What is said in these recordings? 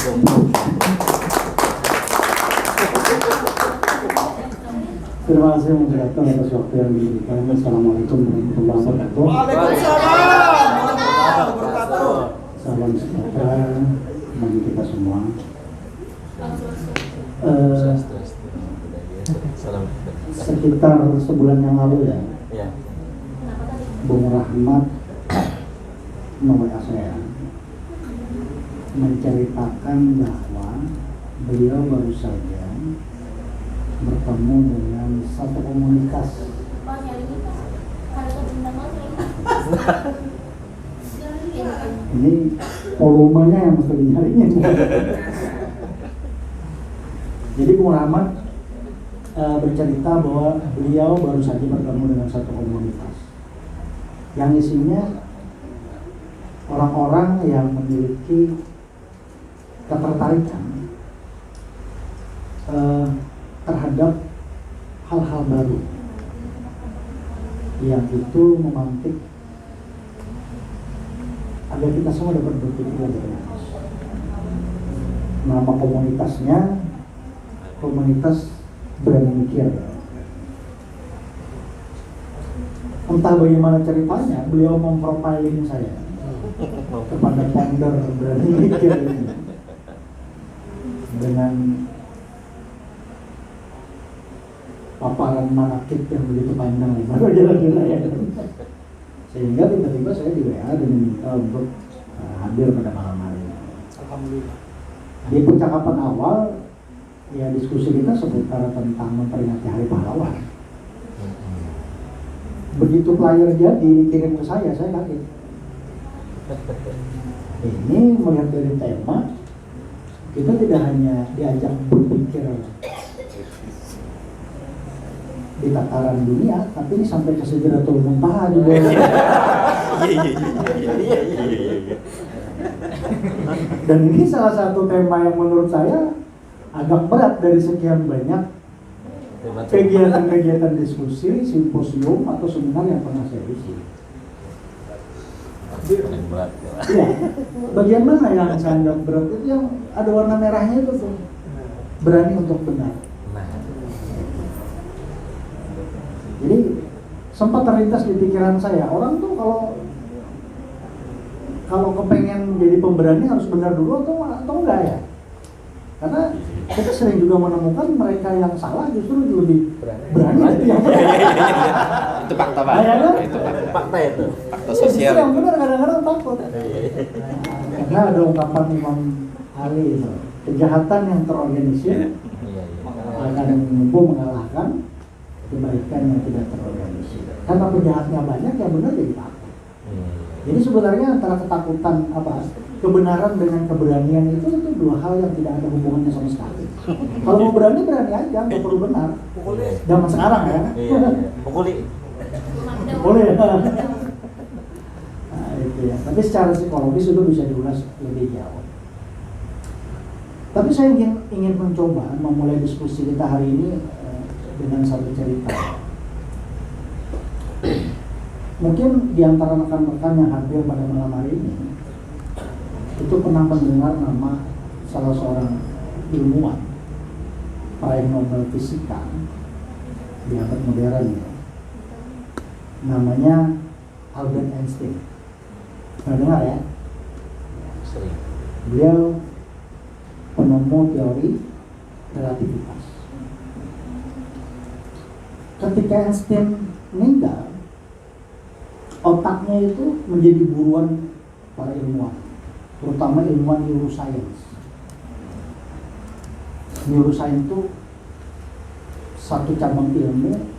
Terima kasih moderator atas waktu yang diberikan. Assalamualaikum warahmatullahi wabarakatuh. Waalaikumsalam warahmatullahi wabarakatuh. Salam sejahtera bagi kita semua. Sekitar sebulan yang lalu ya, Bung Rahmat nge-WA saya menceritakan bahwa beliau baru saja bertemu dengan satu komunitas. Ini volumenya yang mesti dinyariin. Jadi Bung Rahmat bercerita bahwa beliau baru saja bertemu dengan satu komunitas yang isinya orang-orang yang memiliki ketertarikan terhadap hal-hal baru yang itu memantik agar kita semua dapat berpikir lebih kritis. Nama komunitasnya komunitas berani mikir. Entah bagaimana ceritanya, beliau memprofiling saya kepada founder berani mikir ini dengan paparan manakib yang begitu panjang lebar kira-kira ya. Sehingga tiba-tiba saya di WA dan diminta untuk hadir pada malam hari ini. Alhamdulillah. Di percakapan awal ya diskusi kita seputar tentang memperingati Hari Pahlawan. Begitu flyer jadi dikirim ke saya kaget. Ini melihat dari tema, kita tidak hanya diajak berpikir di tataran dunia, tapi ini sampai ke Sidratul Muntaha juga. Dan ini salah satu tema yang menurut saya agak berat dari sekian banyak kegiatan-kegiatan diskusi, simposium atau seminar yang pernah saya isi. Ya, bagian mana yang saya anggap berat itu yang ada warna merahnya itu tuh, berani untuk benar. Jadi sempat terlintas di pikiran saya, orang tuh kalau kepengen jadi pemberani harus benar dulu atau enggak ya? Karena kita sering juga menemukan mereka yang salah justru lebih berani dari yang benar. Itu fakta Pak. Itu fakta itu. Fakta sosial. Yang benar kadang-kadang takut. Karena ada ungkapan Imam Ali itu, kejahatan yang terorganisir akan mampu mengalahkan kebaikan yang tidak terorganisir. Karena penjahatnya banyak, yang benar jadi takut. Jadi sebenarnya antara ketakutan kebenaran dengan keberanian itu dua hal yang tidak ada hubungannya sama sekali. Kalau mau berani aja, nggak perlu benar. Zaman sekarang ya. Pukuli. Boleh. Nah, itu ya. Tapi secara psikologis itu bisa diulas lebih jauh. Tapi saya ingin mencoba memulai diskusi kita hari ini dengan satu cerita. Mungkin di antara rekan-rekan yang hadir pada malam hari ini itu pernah mendengar nama salah seorang ilmuwan peraih Nobel Fisika di abad modern ya. Namanya Albert Einstein. Pernah dengar ya? Sering. Beliau penemu teori relativitas. Ketika Einstein meninggal, otaknya itu menjadi buruan para ilmuwan, terutama ilmuwan neuroscience. Neuroscience itu satu cabang ilmu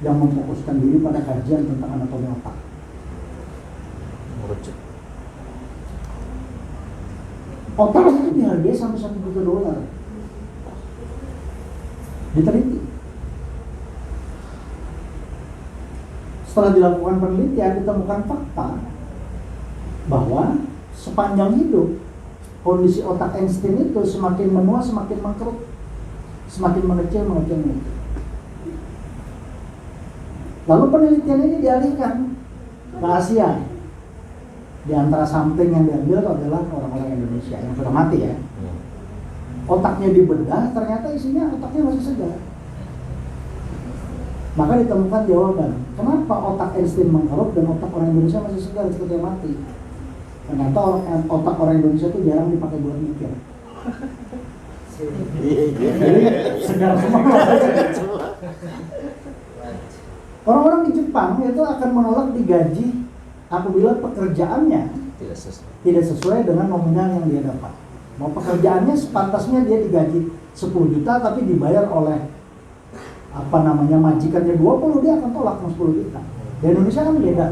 yang memfokuskan diri pada kajian tentang anatomi otak. Otak itu dihargai sampai $1 juta. Diteliti. Setelah dilakukan penelitian, ditemukan fakta bahwa sepanjang hidup kondisi otak Einstein itu semakin menua, semakin mengkerut, semakin mengecil. Lalu penelitian ini dialihkan ke Asia. Di antara something yang diambil itu adalah orang-orang Indonesia yang sudah mati ya. Otaknya dibedah, ternyata isinya otaknya masih segar. Maka ditemukan jawaban, kenapa otak Einstein mengkerup dan otak orang Indonesia masih segar seperti yang mati. Ternyata otak orang Indonesia itu jarang dipakai buat mikir. Jadi segar semua. Orang-orang di Jepang itu akan menolak digaji apabila pekerjaannya tidak sesuai dengan nominal yang dia dapat. Mau pekerjaannya sepantasnya dia digaji 10 juta tapi dibayar oleh majikannya 20, dia akan tolak 10 juta. Di Indonesia kan beda.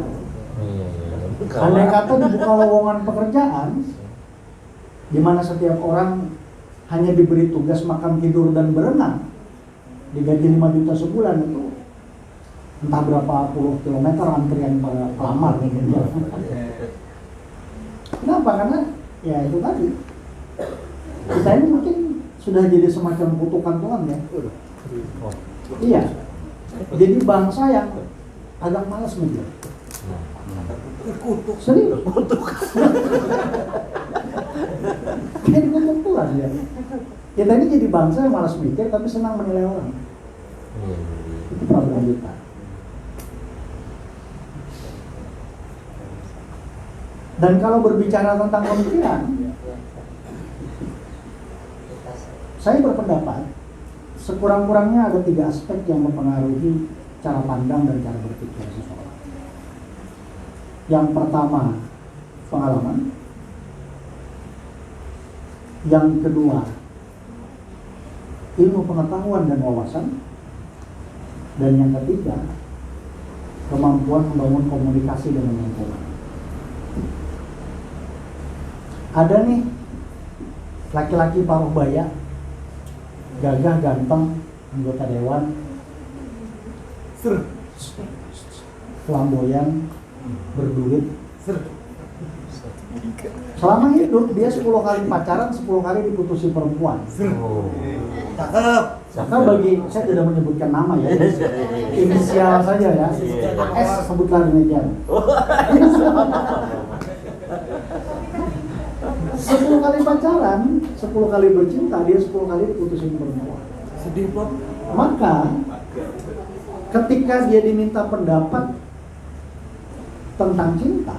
Andai kata dibuka lowongan pekerjaan di mana setiap orang hanya diberi tugas makan, tidur, dan berenang, digaji 5 juta sebulan, itu entah berapa puluh kilometer antrian para pelamar gitu ya. Kenapa? Karena ya itu tadi, kita ini mungkin sudah jadi semacam kutukan Tuhan ya. Iya, jadi bangsa yang agak malas mikir. Serius? Jadi kutuk Tuhan ya. Kita ini jadi bangsa yang malas mikir tapi senang menilai orang. Itu problem kita. Dan kalau berbicara tentang pemikiran, saya berpendapat sekurang-kurangnya ada 3 aspek yang mempengaruhi cara pandang dan cara berpikir seseorang. Yang pertama, pengalaman. Yang kedua, ilmu pengetahuan dan wawasan. Dan yang ketiga, kemampuan membangun komunikasi dengan lingkungan. Ada nih laki-laki paruh baya, gagah, ganteng, anggota dewan, flamboyan, berduit. Selama hidup dia 10 kali pacaran, 10 kali diputusi perempuan. Cakep. Maka bagi, saya tidak menyebutkan nama ya, inisial saja ya, AS sebutlah demikian. 10 kali pacaran, 10 kali bercinta, dia 10 kali diputusin perempuan. Sedih Bob. Maka ketika dia diminta pendapat tentang cinta,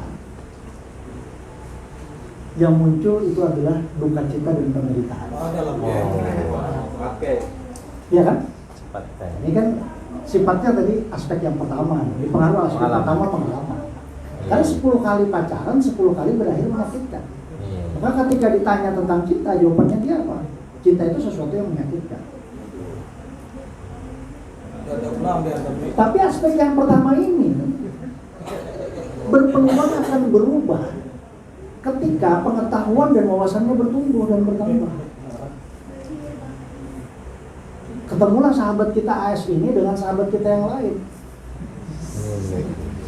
yang muncul itu adalah duka cita dan penderitaan. Iya kan? Ini kan sifatnya tadi aspek yang pertama, dipengaruhi aspek pertama pengalaman. Karena 10 kali pacaran, 10 kali berakhir menyakitkan. Maka ketika ditanya tentang cinta, jawabannya dia apa? Cinta itu sesuatu yang menyakitkan. Tapi aspek yang pertama ini berpeluang akan berubah ketika pengetahuan dan wawasannya bertumbuh dan bertambah. Ketemulah sahabat kita AS ini dengan sahabat kita yang lain.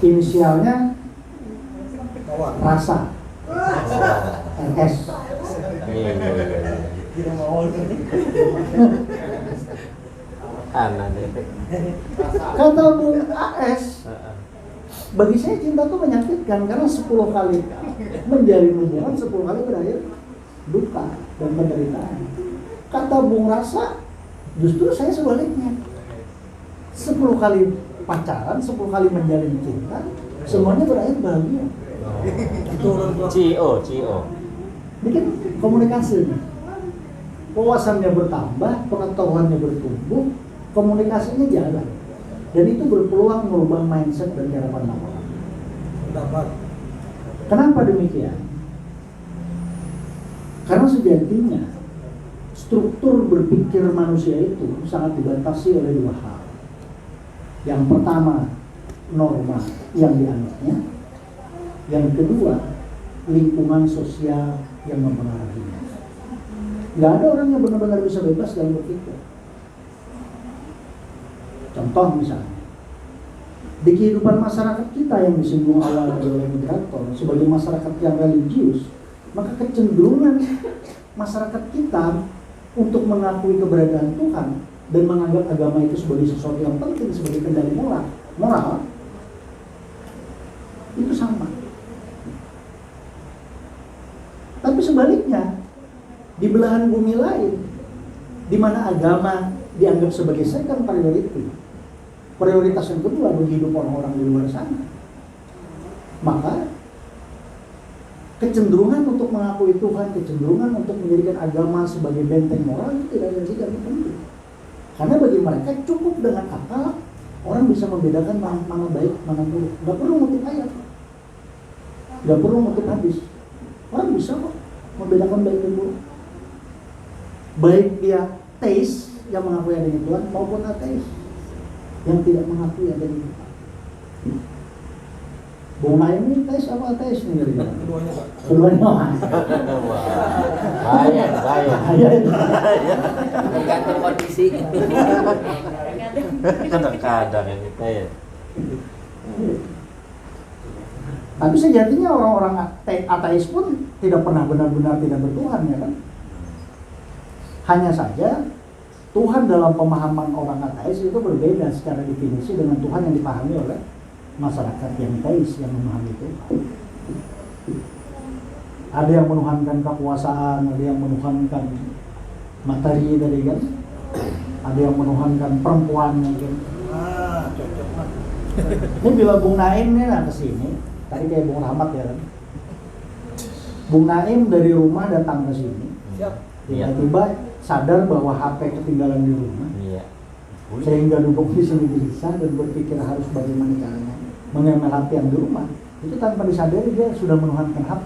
Inisialnya Rasa, RS. Kata Bung AS, bagi saya cinta itu menyakitkan karena 10 kali menjalin hubungan, 10 kali berakhir duka dan penderitaan. Kata Bung Rasa, justru saya sebaliknya. 10 kali pacaran, 10 kali menjalin cinta, semuanya berakhir bahagia. CEO. Bikin komunikasi. Wawasannya bertambah, pengetahuannya bertumbuh, komunikasinya jalan. Dan itu berpeluang merubah mindset dan cara pandang orang. Kenapa demikian? Karena sejatinya struktur berpikir manusia itu sangat dibatasi oleh 2 hal. Yang pertama, norma yang dianutnya. Yang kedua, lingkungan sosial yang mempengaruhinya. Nggak ada orang yang benar-benar bisa bebas dalam berpikir. Contoh misalnya, di kehidupan masyarakat kita yang disinggung awal oleh moderator sebagai masyarakat yang religius, maka kecenderungan masyarakat kita untuk mengakui keberadaan Tuhan dan menganggap agama itu sebagai sesuatu yang penting, sebagai kendali moral itu sama. belahan bumi lain, di mana agama dianggap sebagai second priority, prioritas yang kedua bagi hidup orang-orang di luar sana, maka kecenderungan untuk mengakui Tuhan, kecenderungan untuk menjadikan agama sebagai benteng moral itu tidak penting. Karena bagi mereka cukup dengan akal orang bisa membedakan mana baik, mana buruk. Gak perlu ngutip ayat, gak perlu ngutip hadis. Orang bisa kok membedakan baik dan buruk. Baik dia teis yang mengakui adanya Tuhan maupun ateis yang tidak mengakui adanya Tuhan. Bung Naim ini teis apa ateis nih? Keduanya, Pak. Keduanya. Bahaya. Tergantung kondisi. Kadang-kadang ini kayak. Tapi sejatinya orang-orang ateis pun tidak pernah benar-benar tidak bertuhan, ya kan? Hanya saja Tuhan dalam pemahaman orang ateis itu berbeda secara definisi dengan Tuhan yang dipahami oleh masyarakat yang teis yang memahami Tuhan. Ada yang menuhankan kekuasaan, ada yang menuhankan materi tadi kan, ada yang menuhankan perempuan mungkin. Cocok Pak. Ini bila Bung Naim nih kesini, tadi kayak Bung Rahmat ya kan. Bung Naim dari rumah datang ke sini, Siap. tiba-tiba sadar bahwa HP ketinggalan di rumah, sehingga duduk di sini gelisah dan berpikir harus bagaimana caranya mengemel HP yang di rumah. Itu tanpa disadari dia sudah menuhankan HP.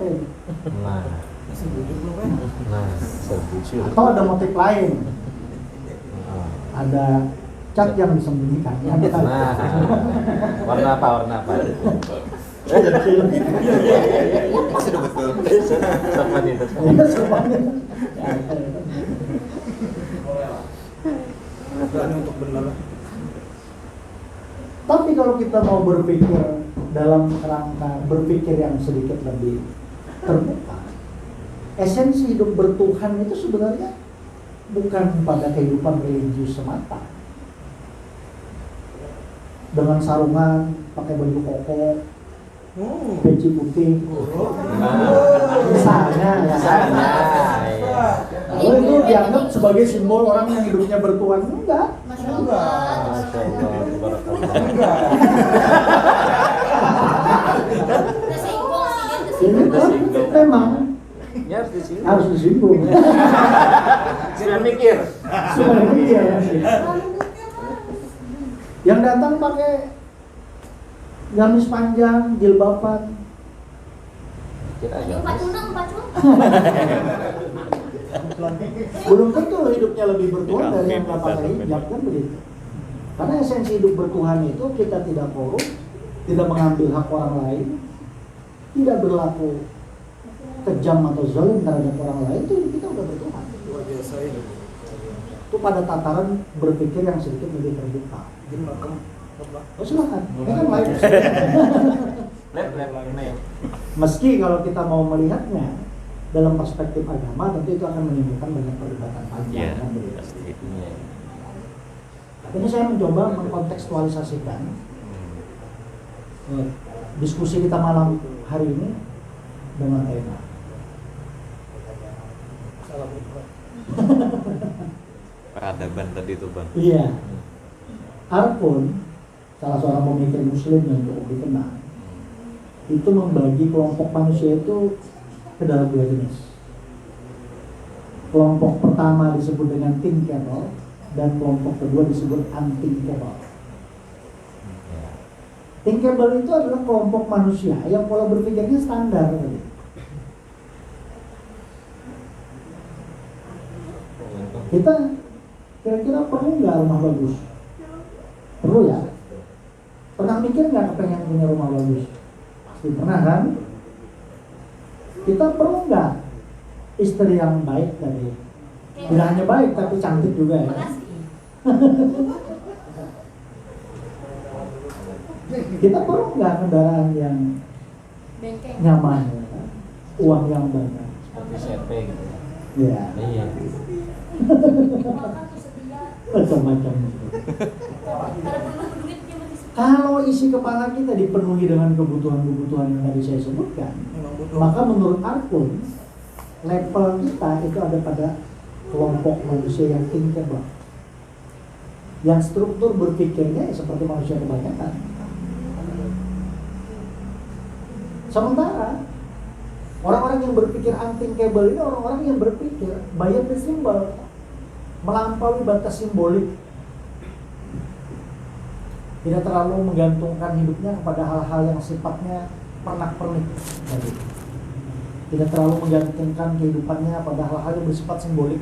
Nah, Masih bujuk belum ya? nah, setuju. Atau ada motif lain, ada cat yang disembunyikan. Nah, warna apa? Sudah betul. Sama itu. Berani untuk benar. Tapi kalau kita mau berpikir dalam kerangka berpikir yang sedikit lebih terbuka, esensi hidup bertuhan itu sebenarnya bukan pada kehidupan religius semata. Dengan sarungan, pakai baju koko, peci putih, misalnya ya. Lalu itu dianggap sebagai simbol orang yang hidupnya bertuhan. Enggak. Masya Allah, Ini kan memang ya harus disini. harus disinggung. Sudah mikir. Iya. Yang datang pakai gamis panjang, jilbaban. Kita aja. Belum tentu hidupnya lebih bertuhan dari yang nggak pakai hijab, kan begitu. Karena esensi hidup bertuhan itu kita tidak korup, tidak mengambil hak orang lain, tidak berlaku kejam atau zalim terhadap orang lain, itu kita udah bertuhan. Luar biasa ini. Itu pada tataran berpikir yang sedikit lebih terbuka. Jadi makam. Oh silakan, ini kan lain. Meski kalau kita mau melihatnya dalam perspektif agama, tentu itu akan menimbulkan banyak perdebatan panjang. Kan begitu. Ini saya mencoba mengkontekstualisasikan diskusi kita malam hari ini dengan tema. Salam itu. Peradaban tadi itu Bang. Iya. Arpun, salah seorang pemikir Muslim yang cukup dikenal, itu membagi kelompok manusia itu ke dalam dua jenis. Kelompok pertama disebut dengan thinkable dan kelompok kedua disebut unthinkable. Thinkable itu adalah kelompok manusia yang pola berpikirnya standar. Kita kira-kira perlu nggak rumah bagus? Perlu ya? Pernah mikir nggak kepengen punya rumah bagus? Pasti pernah kan? Kita perlu nggak istri yang baik tadi? Tidak hanya baik tapi cantik juga ya. Kita perlu nggak kendaraan yang nyaman, ya? Uang yang banyak? Seperti CP gitu. Ya, Iya. macam-macam. Kalau isi kepala kita dipenuhi dengan kebutuhan-kebutuhan yang tadi saya sebutkan, Memang butuh. maka menurut Arkun level kita itu ada pada kelompok manusia yang thinkable, yang struktur berpikirnya seperti manusia kebanyakan. Sementara orang-orang yang berpikir unthinkable ini orang-orang yang berpikir beyond the symbol, melampaui batas simbolik, tidak terlalu menggantungkan hidupnya kepada hal-hal yang sifatnya pernak-pernik, tidak terlalu menggantungkan kehidupannya pada hal-hal yang bersifat simbolik,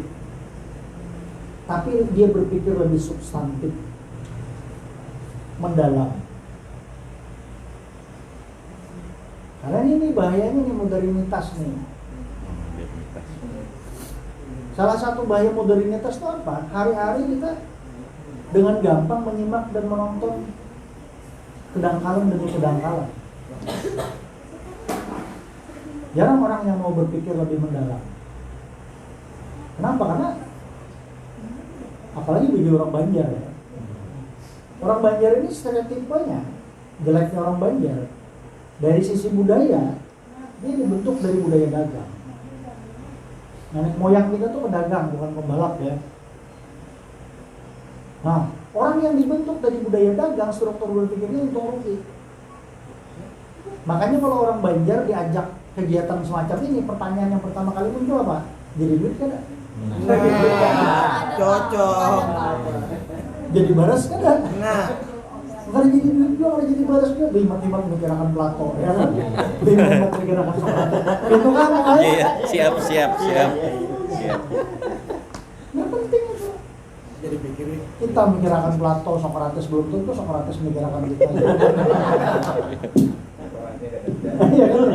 tapi dia berpikir lebih substantif, mendalam. Karena ini bahayanya nih modernitas nih. Salah satu bahaya modernitas itu apa? Hari-hari kita dengan gampang menyimak dan menonton kedangkalan demi kedangkalan. Jarang orang yang mau berpikir lebih mendalam. Kenapa? Karena apalagi bagi orang Banjar ya. Orang Banjar ini stereotipenya, jeleknya orang Banjar dari sisi budaya, dia dibentuk dari budaya dagang. Nenek moyang kita tuh pedagang, bukan pembalap ya. Nah, orang yang dibentuk dari budaya dagang, struktur berpikirnya untung rugi. Makanya kalau orang Banjar diajak kegiatan semacam ini, pertanyaan yang pertama kali muncul apa? Jadi duit kan? Cocok. Jadi baras kan? Nah, Kalau jadi duit juga, kalau jadi baras juga, lima-lima memikirkan Plato, ya kan? Lima-lima memikirkan Sokrates. Itu kan makanya. Iya, siap. Yang penting itu. jadi pikirin. Kita memikirkan Plato, Sokrates, belum tentu Sokrates memikirkan kita. Iya kan?